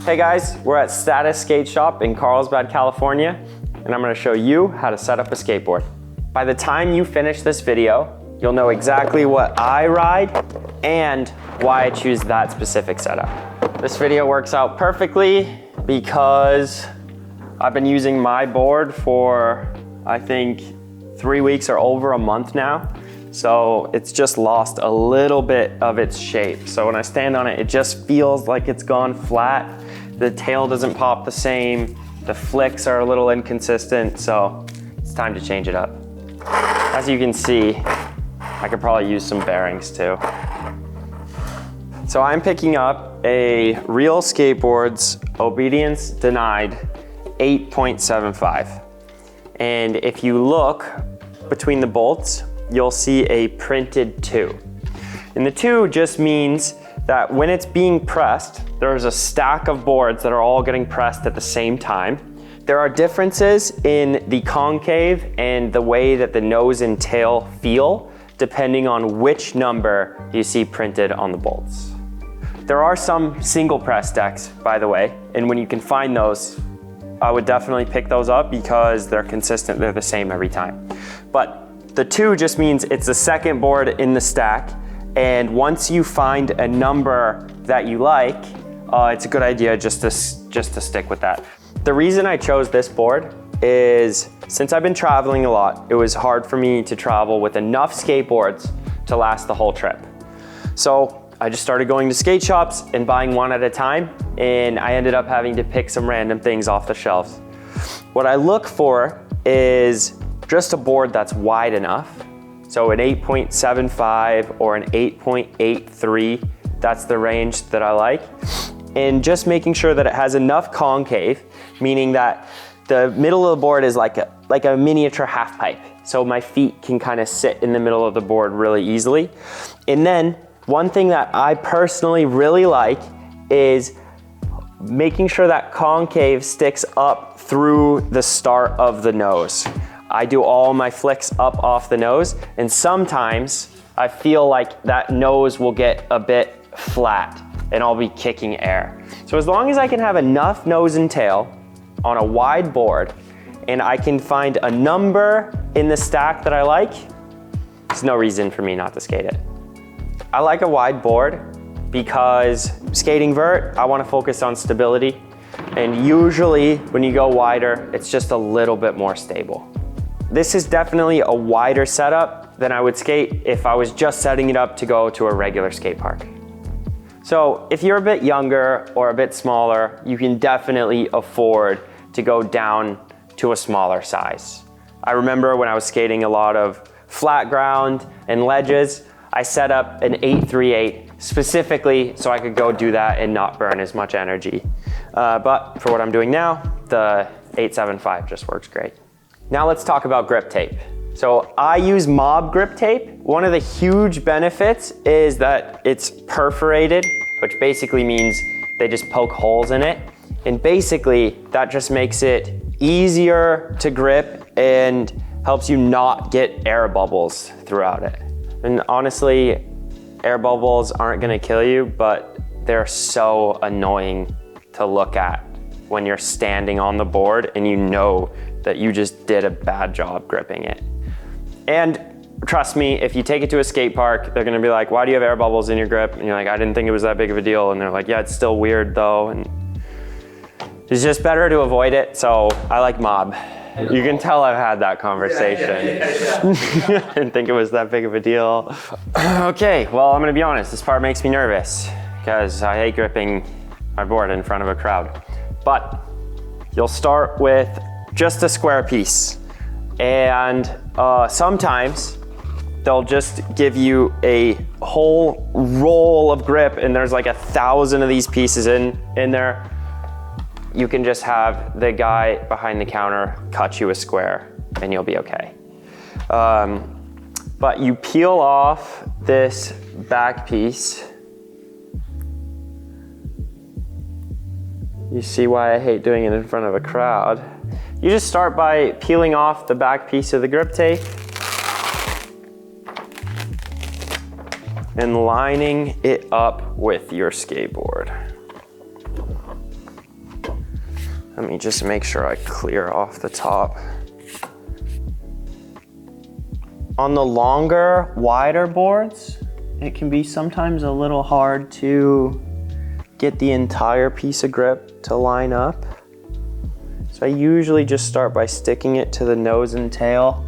Hey guys, we're at Status Skate Shop in Carlsbad, California, and I'm gonna show you how to set up a skateboard. By the time you finish this video, you'll know exactly what I ride and why I choose that specific setup. This video works out perfectly because I've been using my board for, I think, 3 weeks or over a month now. So it's just lost a little bit of its shape. So when I stand on it, it just feels like it's gone flat. The tail doesn't pop the same. The flicks are a little inconsistent. So it's time to change it up. As you can see, I could probably use some bearings too. So I'm picking up a Real Skateboards Obedience Denied 8.75. And if you look between the bolts, you'll see a printed 2. And the 2 just means that when it's being pressed, there's a stack of boards that are all getting pressed at the same time. There are differences in the concave and the way that the nose and tail feel, depending on which number you see printed on the bolts. There are some single press decks, by the way, and when you can find those, I would definitely pick those up because they're consistent, they're the same every time. But the 2 just means it's the second board in the stack, and once you find a number that you like, it's a good idea just to stick with that. The reason I chose this board is since I've been traveling a lot, it was hard for me to travel with enough skateboards to last the whole trip. So I just started going to skate shops and buying one at a time, and I ended up having to pick some random things off the shelves. What I look for is just a board that's wide enough. So an 8.75 or an 8.83, that's the range that I like. And just making sure that it has enough concave, meaning that the middle of the board is like a miniature half pipe. So my feet can kind of sit in the middle of the board really easily. And then one thing that I personally really like is making sure that concave sticks up through the start of the nose. I do all my flicks up off the nose, and sometimes I feel like that nose will get a bit flat and I'll be kicking air. So as long as I can have enough nose and tail on a wide board and I can find a number in the stack that I like, there's no reason for me not to skate it. I like a wide board because skating vert, I want to focus on stability, and usually when you go wider, it's just a little bit more stable. This is definitely a wider setup than I would skate if I was just setting it up to go to a regular skate park. So if you're a bit younger or a bit smaller, you can definitely afford to go down to a smaller size. I remember when I was skating a lot of flat ground and ledges, I set up an 838 specifically so I could go do that and not burn as much energy. But for what I'm doing now, the 875 just works great. Now let's talk about grip tape. So I use mob grip tape. One of the huge benefits is that it's perforated, which basically means they just poke holes in it. And basically that just makes it easier to grip and helps you not get air bubbles throughout it. And honestly, air bubbles aren't gonna kill you, but they're so annoying to look at when you're standing on the board and you know that you just did a bad job gripping it. And trust me, if you take it to a skate park, they're gonna be like, why do you have air bubbles in your grip? And you're like, I didn't think it was that big of a deal. And they're like, yeah, it's still weird though. And it's just better to avoid it. So I like mob. You can tell I've had that conversation. I didn't think it was that big of a deal. Okay, well, I'm gonna be honest, this part makes me nervous because I hate gripping my board in front of a crowd. But you'll start with just a square piece. And sometimes they'll just give you a whole roll of grip and there's like 1,000 of these pieces in there. You can just have the guy behind the counter cut you a square and you'll be okay. But you peel off this back piece. You see why I hate doing it in front of a crowd. You just start by peeling off the back piece of the grip tape and lining it up with your skateboard. Let me just make sure I clear off the top. On the longer, wider boards, it can be sometimes a little hard to get the entire piece of grip to line up. So I usually just start by sticking it to the nose and tail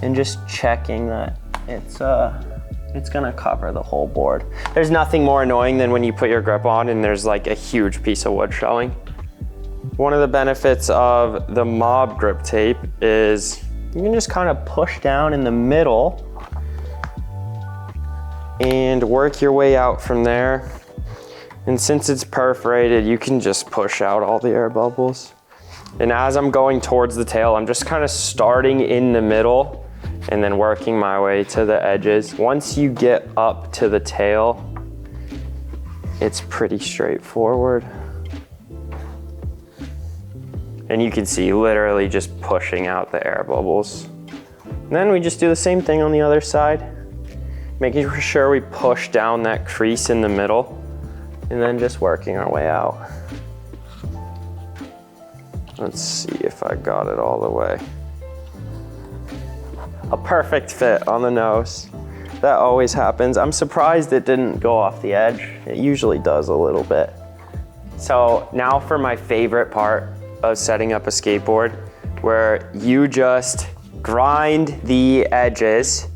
and just checking that it's gonna cover the whole board. There's nothing more annoying than when you put your grip on and there's like a huge piece of wood showing. One of the benefits of the Mob grip tape is you can just kind of push down in the middle and work your way out from there. And since it's perforated, you can just push out all the air bubbles. And as I'm going towards the tail, I'm just kind of starting in the middle and then working my way to the edges. Once you get up to the tail, it's pretty straightforward. And you can see literally just pushing out the air bubbles. And then we just do the same thing on the other side, making sure we push down that crease in the middle and then just working our way out. Let's see if I got it all the way. A perfect fit on the nose. That always happens. I'm surprised it didn't go off the edge. It usually does a little bit. So now for my favorite part of setting up a skateboard, where you just grind the edges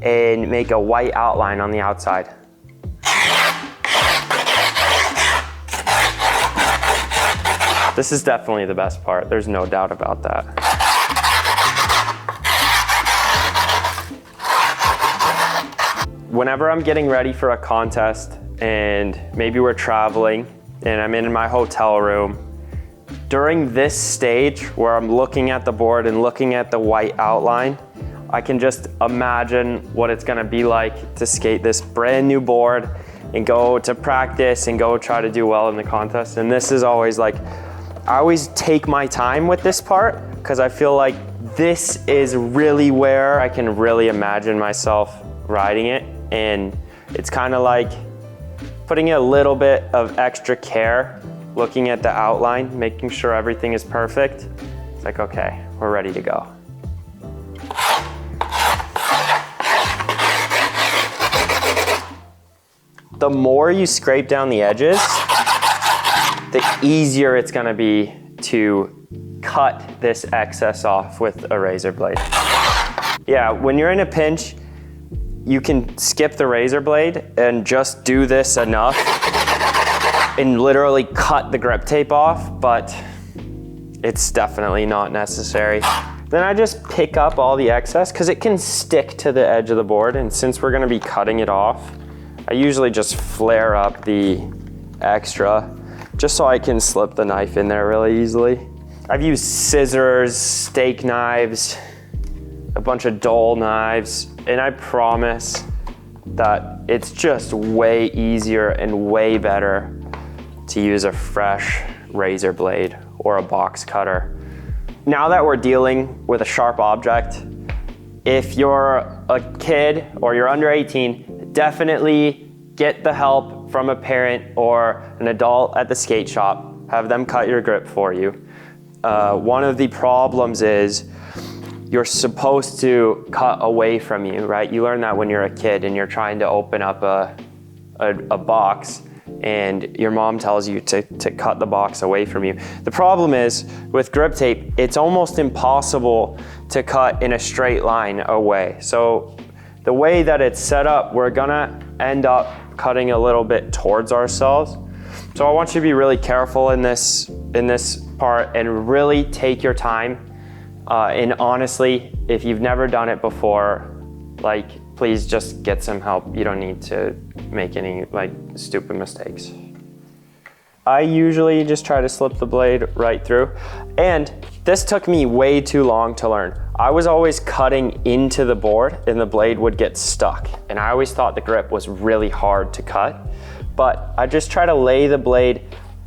and make a white outline on the outside. This is definitely the best part. There's no doubt about that. Whenever I'm getting ready for a contest and maybe we're traveling and I'm in my hotel room, during this stage where I'm looking at the board and looking at the white outline, I can just imagine what it's gonna be like to skate this brand new board and go to practice and go try to do well in the contest. And this is always like, I always take my time with this part because I feel like this is really where I can really imagine myself riding it. And it's kind of like putting a little bit of extra care, looking at the outline, making sure everything is perfect. It's like, okay, we're ready to go. The more you scrape down the edges, the easier it's gonna be to cut this excess off with a razor blade. Yeah, when you're in a pinch, you can skip the razor blade and just do this enough and literally cut the grip tape off, but it's definitely not necessary. Then I just pick up all the excess because it can stick to the edge of the board, and since we're gonna be cutting it off, I usually just flare up the extra just so I can slip the knife in there really easily. I've used scissors, steak knives, a bunch of dull knives, and I promise that it's just way easier and way better to use a fresh razor blade or a box cutter. Now that we're dealing with a sharp object, if you're a kid or you're under 18, definitely get the help from a parent or an adult at the skate shop. Have them cut your grip for you. One of the problems is you're supposed to cut away from you, right? You learn that when you're a kid and you're trying to open up a box and your mom tells you to cut the box away from you. The problem is with grip tape, it's almost impossible to cut in a straight line away. So the way that it's set up, we're gonna end up cutting a little bit towards ourselves. So I want you to be really careful in this part and really take your time. And honestly, if you've never done it before, like, please just get some help. You don't need to make any like stupid mistakes. I usually just try to slip the blade right through. And this took me way too long to learn. I was always cutting into the board and the blade would get stuck. And I always thought the grip was really hard to cut. But I just try to lay the blade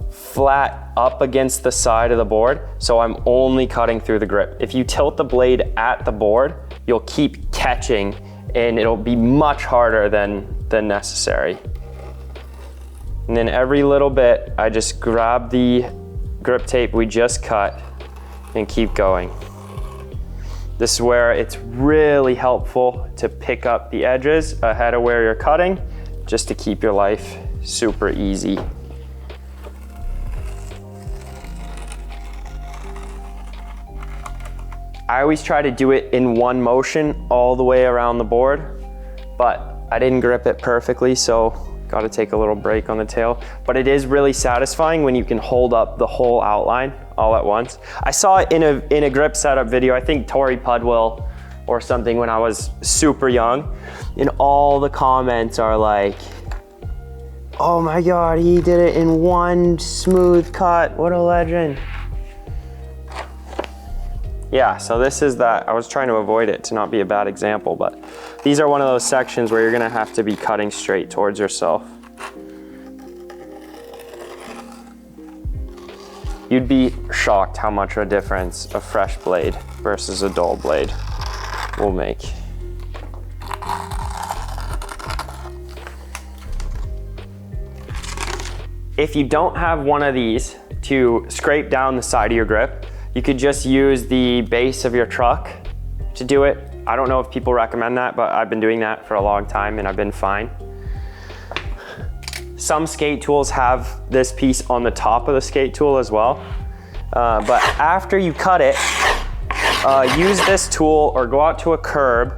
flat up against the side of the board, so I'm only cutting through the grip. If you tilt the blade at the board, you'll keep catching and it'll be much harder than necessary. And then every little bit, I just grab the grip tape we just cut and keep going. This is where it's really helpful to pick up the edges ahead of where you're cutting, just to keep your life super easy. I always try to do it in one motion all the way around the board, but I didn't grip it perfectly, so got to take a little break on the tail. But it is really satisfying when you can hold up the whole outline all at once. I saw it in a grip setup video, I think Tori Pudwill or something, when I was super young, and all the comments are like, oh my God, he did it in one smooth cut, what a legend. Yeah, so this is that. I was trying to avoid it to not be a bad example, but these are one of those sections where you're gonna have to be cutting straight towards yourself. You'd be shocked how much of a difference a fresh blade versus a dull blade will make. If you don't have one of these to scrape down the side of your grip, you could just use the base of your truck to do it. I don't know if people recommend that, but I've been doing that for a long time and I've been fine. Some skate tools have this piece on the top of the skate tool as well. But after you cut it, use this tool or go out to a curb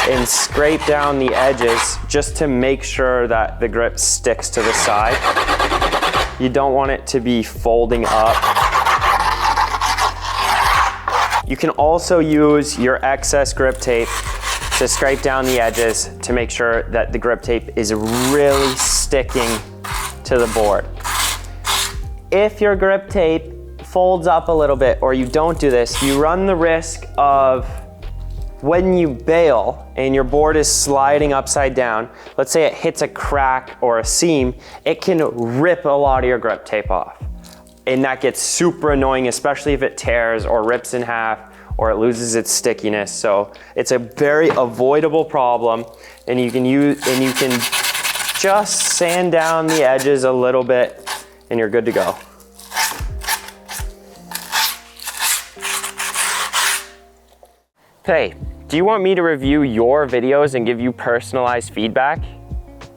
and scrape down the edges just to make sure that the grip sticks to the side. You don't want it to be folding up. You can also use your excess grip tape to scrape down the edges to make sure that the grip tape is really sticking to the board. If your grip tape folds up a little bit or you don't do this, you run the risk of when you bail and your board is sliding upside down, let's say it hits a crack or a seam, it can rip a lot of your grip tape off. And that gets super annoying, especially if it tears or rips in half or it loses its stickiness. So it's a very avoidable problem, and you can just sand down the edges a little bit and you're good to go. Hey, do you want me to review your videos and give you personalized feedback?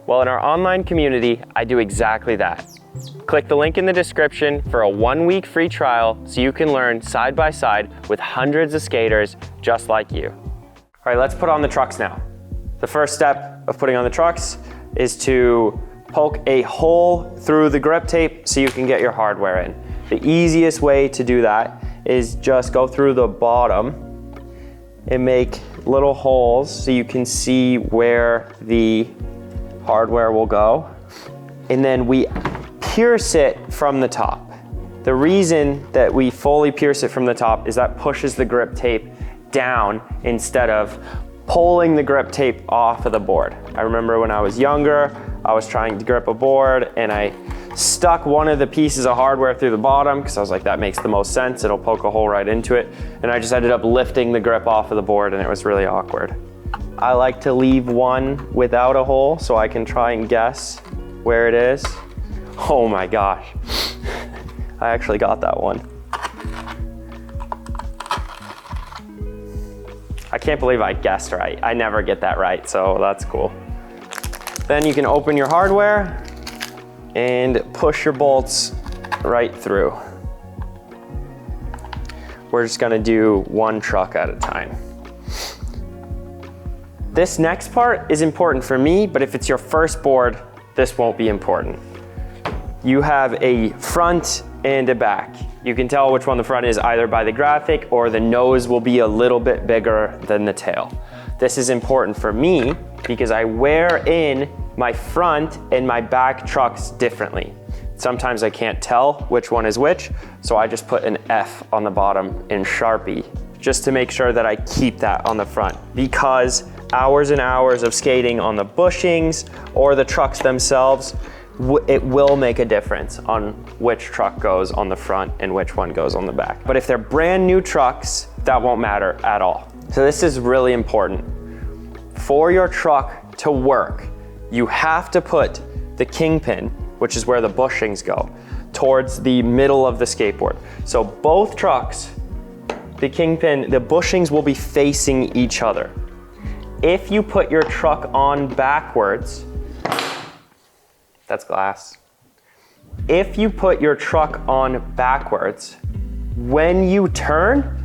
Well, in our online community, I do exactly that. Click the link in the description for a 1-week free trial so you can learn side by side with hundreds of skaters just like you. All right, let's put on the trucks now. The first step of putting on the trucks is to poke a hole through the grip tape so you can get your hardware in. The easiest way to do that is just go through the bottom and make little holes so you can see where the hardware will go. And then we pierce it from the top. The reason that we fully pierce it from the top is that pushes the grip tape down instead of pulling the grip tape off of the board. I remember when I was younger, I was trying to grip a board and I stuck one of the pieces of hardware through the bottom because I was like, that makes the most sense, it'll poke a hole right into it. And I just ended up lifting the grip off of the board and it was really awkward. I like to leave one without a hole so I can try and guess where it is. Oh my gosh, I actually got that one. I can't believe I guessed right. I never get that right, so that's cool. Then you can open your hardware and push your bolts right through. We're just gonna do one truck at a time. This next part is important for me, but if it's your first board, this won't be important. You have a front and a back. You can tell which one the front is either by the graphic or the nose will be a little bit bigger than the tail. This is important for me because I wear in my front and my back trucks differently. Sometimes I can't tell which one is which, so I just put an F on the bottom in Sharpie just to make sure that I keep that on the front, because hours and hours of skating on the bushings or the trucks themselves, it will make a difference on which truck goes on the front and which one goes on the back. But if they're brand new trucks, that won't matter at all. So this is really important. For your truck to work, you have to put the kingpin, which is where the bushings go. towards the middle of the skateboard. So both trucks, the kingpin, the bushings will be facing each other. If you put your truck on backwards, that's glass. If you put your truck on backwards, when you turn,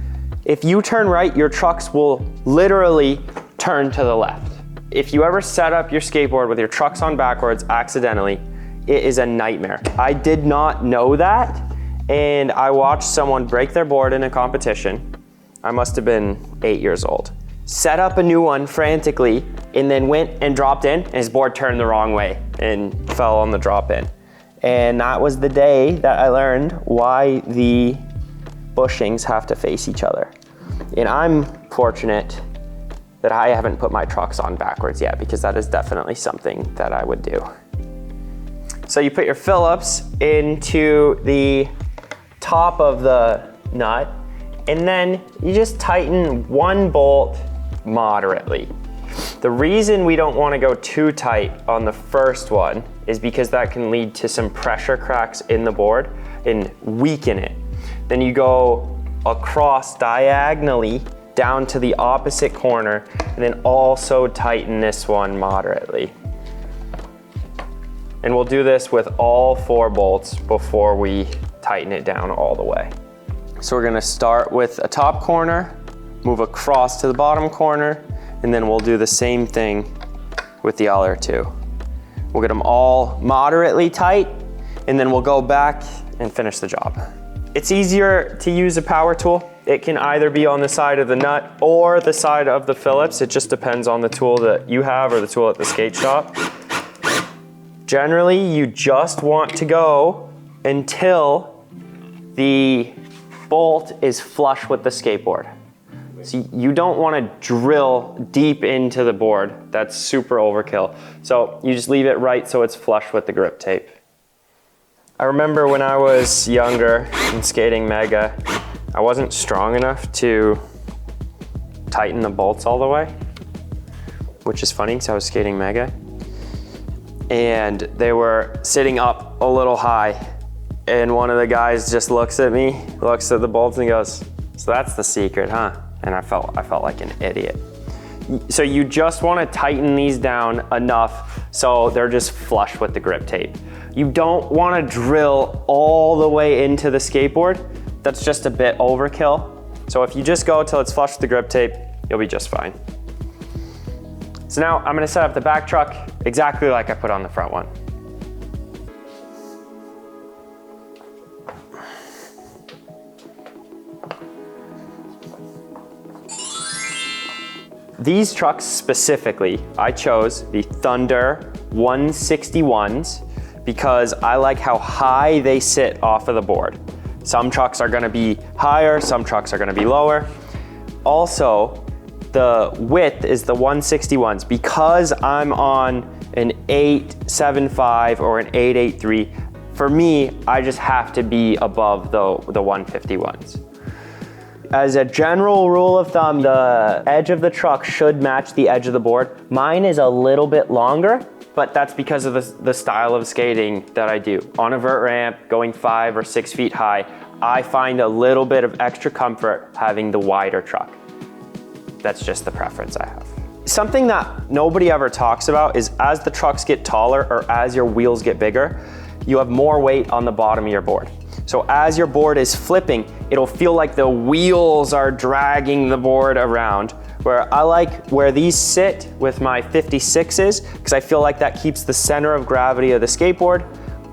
if you turn right, your trucks will literally turn to the left. If you ever set up your skateboard with your trucks on backwards accidentally, it is a nightmare. I did not know that, and I watched someone break their board in a competition. I must have been 8 years old. Set up a new one frantically, and then went and dropped in, and his board turned the wrong way and fell on the drop in. And that was the day that I learned why the bushings have to face each other. And I'm fortunate that I haven't put my trucks on backwards yet, because that is definitely something that I would do. So you put your Phillips into the top of the nut, and then you just tighten one bolt moderately. The reason we don't want to go too tight on the first one is because that can lead to some pressure cracks in the board and weaken it. Then you go across diagonally down to the opposite corner, and then also tighten this one moderately. And we'll do this with all 4 bolts before we tighten it down all the way. So we're gonna start with a top corner, move across to the bottom corner, and then we'll do the same thing with the other 2. We'll get them all moderately tight, and then we'll go back and finish the job. It's easier to use a power tool. It can either be on the side of the nut or the side of the Phillips. It just depends on the tool that you have or the tool at the skate shop. Generally, you just want to go until the bolt is flush with the skateboard. So you don't want to drill deep into the board. That's super overkill. So you just leave it right so it's flush with the grip tape. I remember when I was younger and skating Mega, I wasn't strong enough to tighten the bolts all the way, which is funny because I was skating Mega. And they were sitting up a little high, and one of the guys just looks at me, looks at the bolts, and he goes, "So that's the secret, huh?" And I felt like an idiot. So you just want to tighten these down enough so they're just flush with the grip tape. You don't want to drill all the way into the skateboard. That's just a bit overkill. So if you just go till it's flush with the grip tape, you'll be just fine. So now I'm gonna set up the back truck exactly like I put on the front one. These trucks specifically, I chose the Thunder 161s because I like how high they sit off of the board. Some trucks are gonna be higher, some trucks are gonna be lower. Also, the width is the 161s. Because I'm on an 875 or an 883, for me, I just have to be above the 151s. As a general rule of thumb, the edge of the truck should match the edge of the board. Mine is a little bit longer, but that's because of the style of skating that I do. On a vert ramp, going 5 or 6 feet high, I find a little bit of extra comfort having the wider truck. That's just the preference I have. Something that nobody ever talks about is as the trucks get taller or as your wheels get bigger, you have more weight on the bottom of your board. So as your board is flipping, it'll feel like the wheels are dragging the board around. Where I like where these sit with my 56s, because I feel like that keeps the center of gravity of the skateboard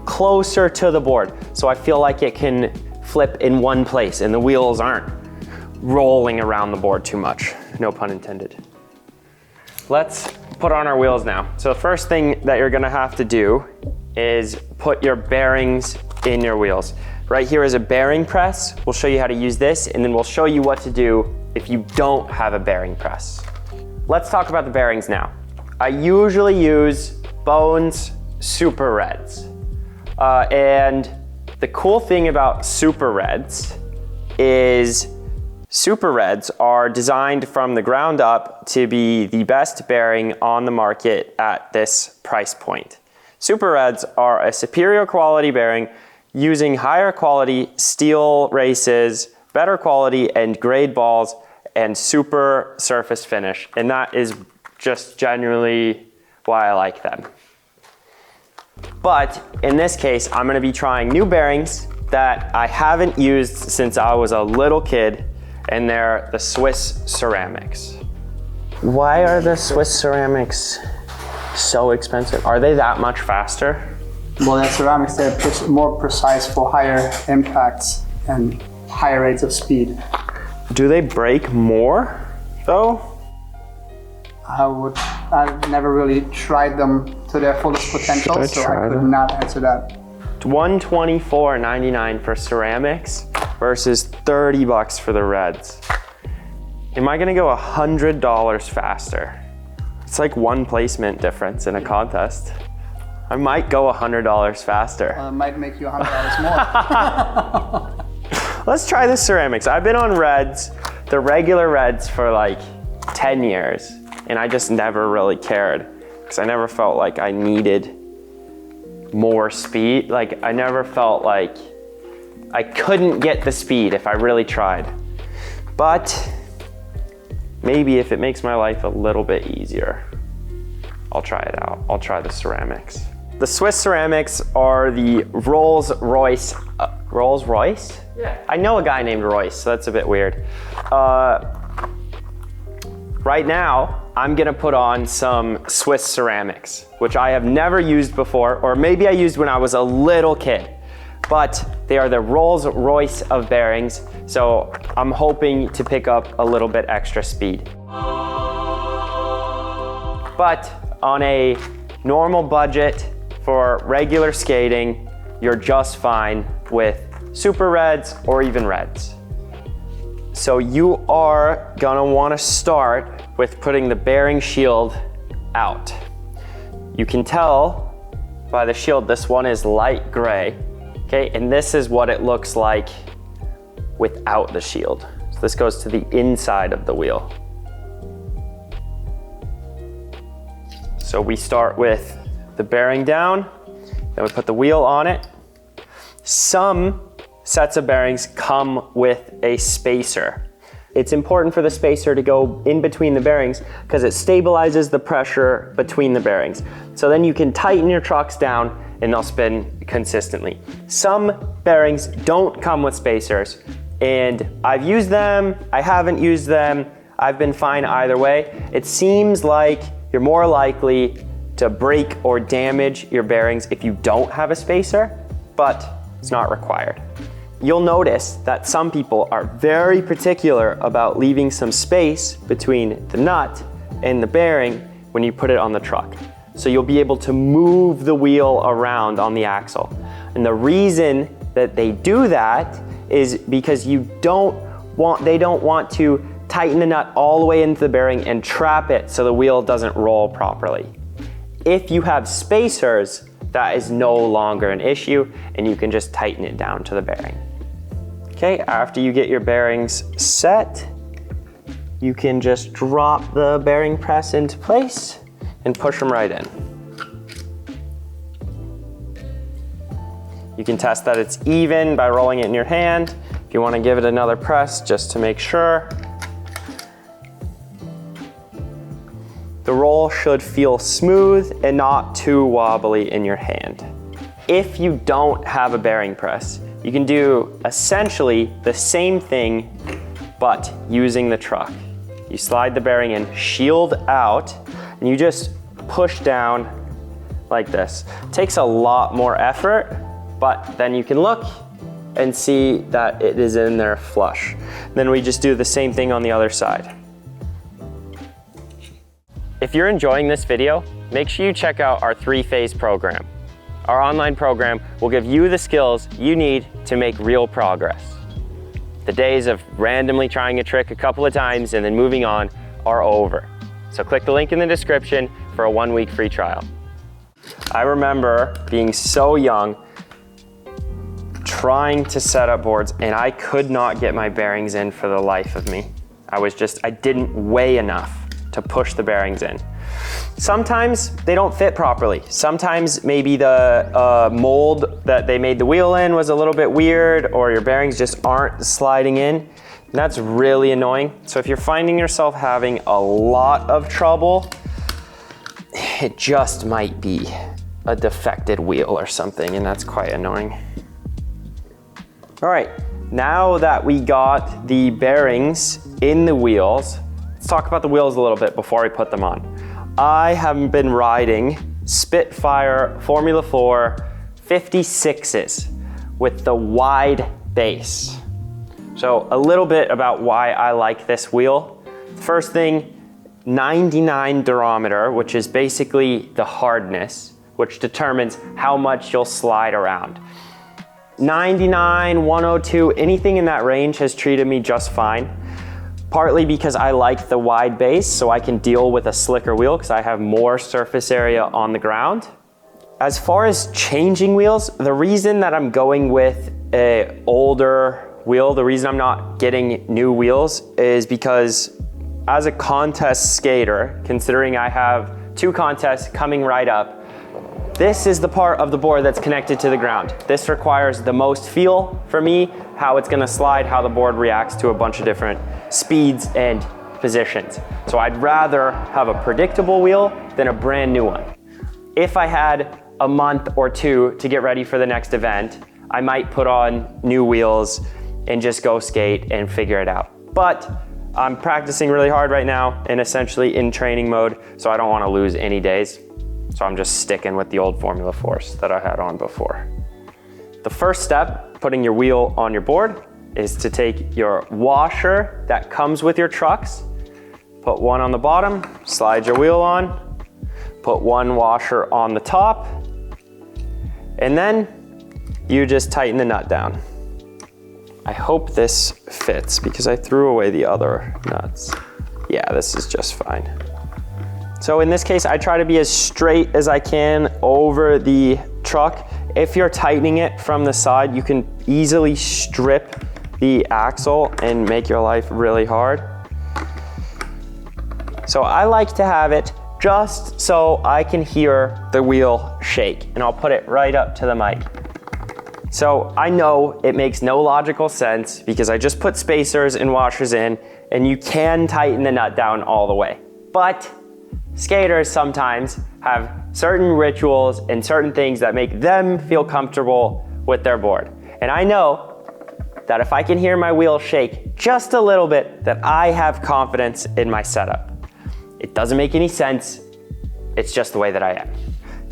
closer to the board. So I feel like it can flip in one place and the wheels aren't rolling around the board too much. No pun intended. Let's put on our wheels now. So the first thing that you're gonna have to do is put your bearings in your wheels. Right here is a bearing press. We'll show you how to use this, and then we'll show you what to do if you don't have a bearing press. Let's talk about the bearings now. I usually use Bones Super Reds. And the cool thing about Super Reds is Super Reds are designed from the ground up to be the best bearing on the market at this price point. Super Reds are a superior quality bearing. using higher quality steel races, better quality and grade balls, and super surface finish. And that is just genuinely why I like them. But in this case, I'm gonna be trying new bearings that I haven't used since I was a little kid, and they're the Swiss ceramics. Why are the Swiss ceramics so expensive? Are they that much faster? Well, the ceramics, they're more precise for higher impacts and higher rates of speed. Do they break more, though? I've never really tried them to their fullest potential, so I could not answer that. It's $124.99 for ceramics versus $30 for the reds. Am I gonna go $100 faster? It's like one placement difference in a contest. I might go $100 faster. It might make you $100 more. Let's try the ceramics. I've been on reds, the regular reds, for like 10 years, and I just never really cared because I never felt like I needed more speed. Like I never felt like I couldn't get the speed if I really tried. But maybe if it makes my life a little bit easier, I'll try it out. I'll try the ceramics. The Swiss ceramics are the Rolls-Royce. Rolls-Royce? Yeah. I know a guy named Royce, so that's a bit weird. Right now, I'm gonna put on some Swiss ceramics, which I have never used before, or maybe I used when I was a little kid. But they are the Rolls-Royce of bearings, so I'm hoping to pick up a little bit extra speed. But on a normal budget for regular skating, you're just fine with super reds or even reds. So you are gonna wanna start with putting the bearing shield out. You can tell by the shield, this one is light gray, okay? And this is what it looks like without the shield. So this goes to the inside of the wheel. So we start with the bearing down, then we put the wheel on it. Some sets of bearings come with a spacer. It's important for the spacer to go in between the bearings because it stabilizes the pressure between the bearings. So then you can tighten your trucks down and they'll spin consistently. Some bearings don't come with spacers, and I've used them, I haven't used them, I've been fine either way. It seems like you're more likely to break or damage your bearings if you don't have a spacer, but it's not required. You'll notice that some people are very particular about leaving some space between the nut and the bearing when you put it on the truck. So you'll be able to move the wheel around on the axle. And the reason that they do that is because they don't want to tighten the nut all the way into the bearing and trap it so the wheel doesn't roll properly. If you have spacers, that is no longer an issue and you can just tighten it down to the bearing. Okay, after you get your bearings set, you can just drop the bearing press into place and push them right in. You can test that it's even by rolling it in your hand. If you want to give it another press just to make sure. The roll should feel smooth and not too wobbly in your hand. If you don't have a bearing press, you can do essentially the same thing, but using the truck. You slide the bearing in, shield out, and you just push down like this. It takes a lot more effort, but then you can look and see that it is in there flush. Then we just do the same thing on the other side. If you're enjoying this video, make sure you check out our 3-phase program. Our online program will give you the skills you need to make real progress. The days of randomly trying a trick a couple of times and then moving on are over. So click the link in the description for a 1-week free trial. I remember being so young, trying to set up boards, and I could not get my bearings in for the life of me. I didn't weigh enough to push the bearings in. Sometimes they don't fit properly. Sometimes maybe the mold that they made the wheel in was a little bit weird, or your bearings just aren't sliding in. That's really annoying. So if you're finding yourself having a lot of trouble, it just might be a defected wheel or something, and that's quite annoying. All right, now that we got the bearings in the wheels, let's talk about the wheels a little bit before we put them on. I have been riding Spitfire Formula 4 56s with the wide base. So a little bit about why I like this wheel. First thing, 99 durometer, which is basically the hardness, which determines how much you'll slide around. 99, 102, anything in that range has treated me just fine. Partly because I like the wide base, so I can deal with a slicker wheel because I have more surface area on the ground. As far as changing wheels, the reason that I'm going with an older wheel, the reason I'm not getting new wheels is because as a contest skater, considering I have 2 contests coming right up, this is the part of the board that's connected to the ground. This requires the most feel for me, how it's gonna slide, how the board reacts to a bunch of different speeds and positions. So I'd rather have a predictable wheel than a brand new one. If I had a month or 2 to get ready for the next event, I might put on new wheels and just go skate and figure it out. But I'm practicing really hard right now and essentially in training mode, so I don't want to lose any days. So I'm just sticking with the old Formula 4s that I had on before. The first step, putting your wheel on your board, is to take your washer that comes with your trucks, put one on the bottom, slide your wheel on, put one washer on the top, and then you just tighten the nut down. I hope this fits because I threw away the other nuts. Yeah, this is just fine. So in this case, I try to be as straight as I can over the truck. If you're tightening it from the side, you can easily strip the axle and make your life really hard. So I like to have it just so I can hear the wheel shake, and I'll put it right up to the mic. So I know it makes no logical sense because I just put spacers and washers in, and you can tighten the nut down all the way. But skaters sometimes have certain rituals and certain things that make them feel comfortable with their board. And I know that if I can hear my wheel shake just a little bit, that I have confidence in my setup. It doesn't make any sense. It's just the way that I am.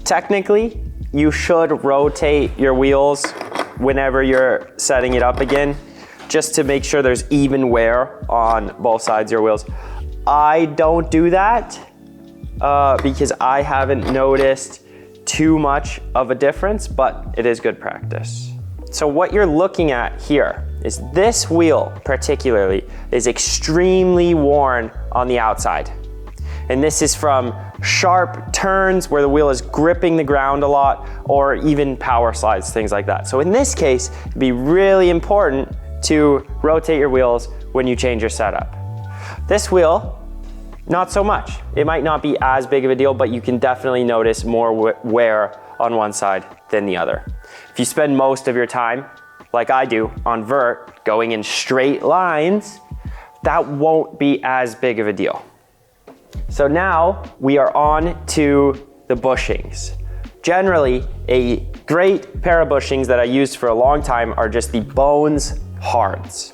Technically, you should rotate your wheels whenever you're setting it up again, just to make sure there's even wear on both sides of your wheels. I don't do that because I haven't noticed too much of a difference, but it is good practice. So what you're looking at here is this wheel particularly is extremely worn on the outside. And this is from sharp turns where the wheel is gripping the ground a lot, or even power slides, things like that. So in this case, it'd be really important to rotate your wheels when you change your setup. This wheel, not so much. It might not be as big of a deal, but you can definitely notice more wear on one side than the other. If you spend most of your time, like I do, on vert, going in straight lines, that won't be as big of a deal. So now we are on to the bushings. Generally, a great pair of bushings that I used for a long time are just the Bones Hards.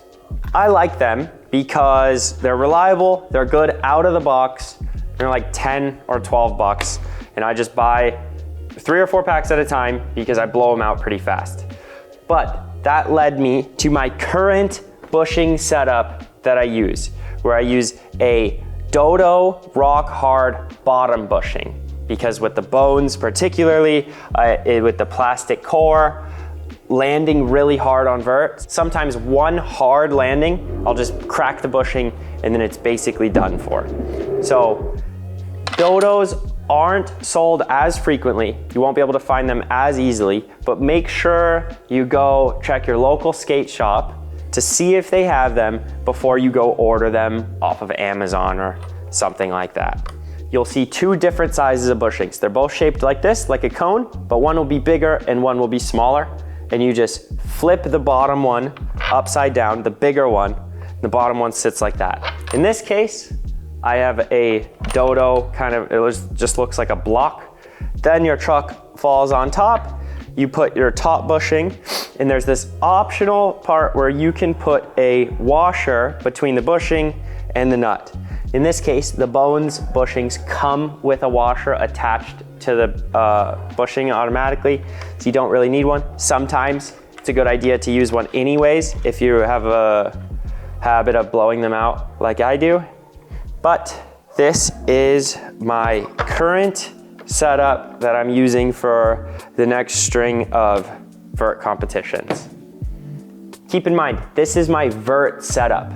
I like them because they're reliable, they're good out of the box, they're like 10 or 12 bucks, and I just buy 3 or 4 packs at a time because I blow them out pretty fast. But that led me to my current bushing setup that I use, where I use a Dodo Rock Hard bottom bushing, because with the Bones particularly, with the plastic core, landing really hard on vert, sometimes one hard landing, I'll just crack the bushing and then it's basically done for. So Dodos aren't sold as frequently. You won't be able to find them as easily, but make sure you go check your local skate shop to see if they have them before you go order them off of Amazon or something like that. You'll see two different sizes of bushings. They're both shaped like this, like a cone, but one will be bigger and one will be smaller. And you just flip the bottom one upside down, the bigger one, the bottom one sits like that. In this case, I have a dodo kind of, just looks like a block. Then your truck falls on top. You put your top bushing, and there's this optional part where you can put a washer between the bushing and the nut. In this case, the Bones bushings come with a washer attached to the bushing automatically, so you don't really need one. Sometimes it's a good idea to use one anyways if you have a habit of blowing them out like I do. But this is my current setup that I'm using for the next string of vert competitions. Keep in mind, this is my vert setup.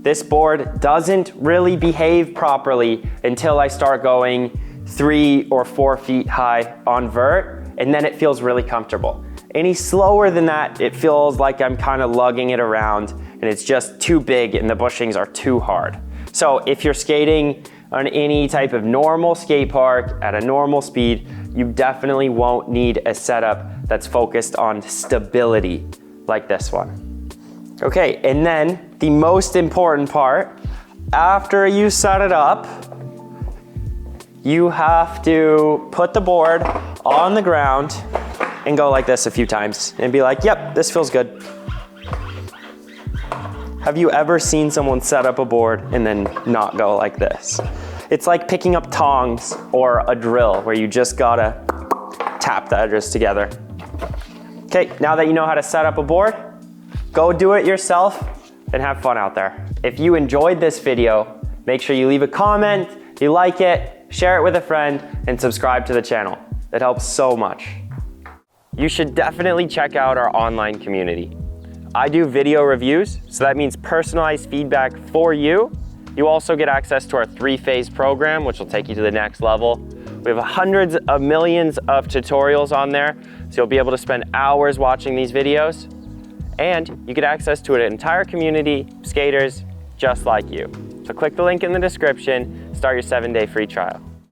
This board doesn't really behave properly until I start going 3 or 4 feet high on vert, and then it feels really comfortable. Any slower than that, it feels like I'm kind of lugging it around and it's just too big and the bushings are too hard. So if you're skating on any type of normal skate park at a normal speed, you definitely won't need a setup that's focused on stability like this one. Okay, and then the most important part, after you set it up, you have to put the board on the ground and go like this a few times and be like, yep, this feels good. Have you ever seen someone set up a board and then not go like this? It's like picking up tongs or a drill where you just gotta tap the edges together. Okay, now that you know how to set up a board, go do it yourself and have fun out there. If you enjoyed this video, make sure you leave a comment, you like it, share it with a friend, and subscribe to the channel. It helps so much. You should definitely check out our online community. I do video reviews, so that means personalized feedback for you. You also get access to our 3-phase program, which will take you to the next level. We have hundreds of millions of tutorials on there, so you'll be able to spend hours watching these videos. And you get access to an entire community of skaters just like you. So click the link in the description, start your 7-day free trial.